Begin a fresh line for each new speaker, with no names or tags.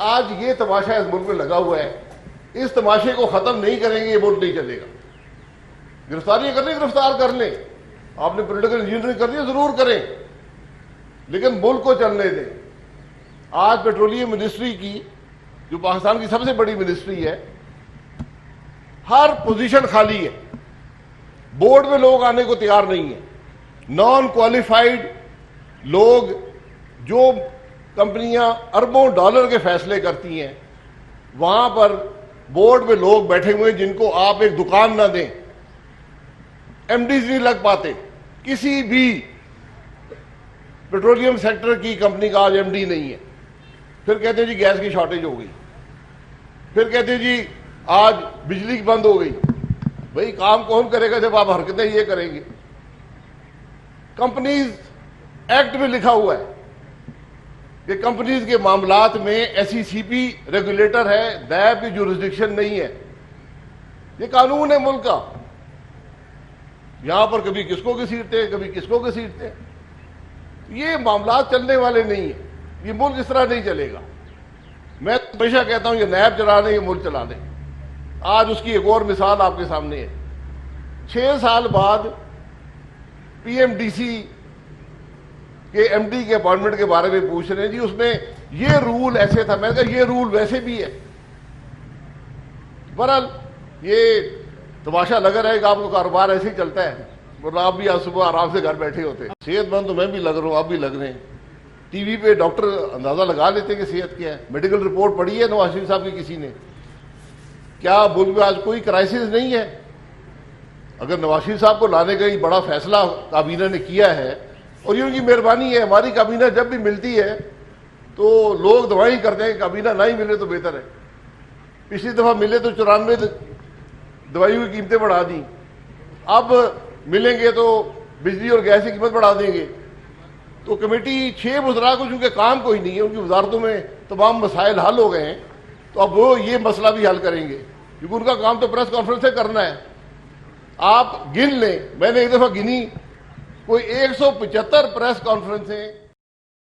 آج یہ تماشا اس ملک میں لگا ہوا ہے، اس تماشے کو ختم نہیں کریں گے یہ ملک نہیں چلے گا۔ گرفتاریاں کرنی گرفتار کر لیں، آپ نے پولیٹیکل انجینئرنگ کرنی ہے ضرور کریں، لیکن ملک کو چلنے دیں۔ آج پیٹرولیم منسٹری کی، جو پاکستان کی سب سے بڑی منسٹری ہے، ہر پوزیشن خالی ہے، بورڈ میں لوگ آنے کو تیار نہیں ہیں، نان کوالیفائڈ لوگ، جو کمپنیاں اربوں ڈالر کے فیصلے کرتی ہیں، وہاں پر بورڈ میں لوگ بیٹھے ہوئے ہیں جن کو آپ ایک دکان نہ دیں، ایم ڈیز نہیں لگ پاتے۔ کسی بھی پیٹرولیم سیکٹر کی کمپنی کا آج ایم ڈی نہیں ہے۔ پھر کہتے ہیں جی گیس کی شارٹیج ہو گئی، پھر کہتے ہیں جی آج بجلی بند ہو گئی۔ بھئی کام کون کرے گا جب آپ حرکتیں یہ کریں گے؟ کمپنیز ایکٹ میں لکھا ہوا ہے کہ کمپنیز کے معاملات میں ایس ای سی پی ریگولیٹر ہے، نیب کی جورسڈکشن نہیں ہے۔ یہ قانون ہے ملک کا، یہاں پر کبھی کس کو گھسیٹتے ہیں، کبھی کس کو گھسیٹتے ہیں۔ یہ معاملات چلنے والے نہیں ہیں، یہ ملک اس طرح نہیں چلے گا۔ میں ہمیشہ کہتا ہوں یہ نیب چلا دیں، یہ ملک چلا دیں۔ آج اس کی ایک اور مثال آپ کے سامنے ہے۔ 6 سال بعد پی ایم ڈی سی کے ایم ڈی کے اپائنٹمنٹ کے بارے میں پوچھ رہے ہیں، جی اس میں یہ رول ایسے تھا۔ میں نے کہا یہ رول ویسے بھی ہے۔ بہرحال یہ تماشا لگا رہے گا، آپ کا کاروبار ایسے ہی چلتا ہے، ورنہ آپ بھی آج صبح آرام سے گھر بیٹھے ہوتے۔ صحت مند تو میں بھی لگ رہا ہوں، آپ بھی لگ رہے ہیں۔ ٹی وی پہ ڈاکٹر اندازہ لگا لیتے ہیں کہ صحت کیا ہے۔ میڈیکل رپورٹ پڑھی ہے نواز شریف صاحب کی کسی نے؟ کیا ملک میں آج کوئی کرائسس نہیں ہے؟ اگر نواز شریف صاحب کو لانے کا ہی بڑا فیصلہ کابینہ نے کیا ہے، اور یہ ان کی مہربانی ہے، ہماری کابینہ جب بھی ملتی ہے تو لوگ دعائیں کرتے ہیں کہ کابینہ نہ ہی ملے تو بہتر ہے۔ پچھلی دفعہ ملے تو 94 دوائیوں کی قیمتیں بڑھا دیں، اب ملیں گے تو بجلی اور گیس کی قیمت بڑھا دیں گے۔ تو کمیٹی 6 وزراء کو چونکہ کام کوئی نہیں ہے، ان کی وزارتوں میں تمام مسائل حل ہو گئے ہیں، تو اب وہ یہ مسئلہ بھی حل کریں گے، کیونکہ ان کا کام تو پریس کانفرنس سے کرنا ہے۔ آپ گن لیں، میں نے ایک دفعہ گنی، کوئی 175 پریس کانفرنسیں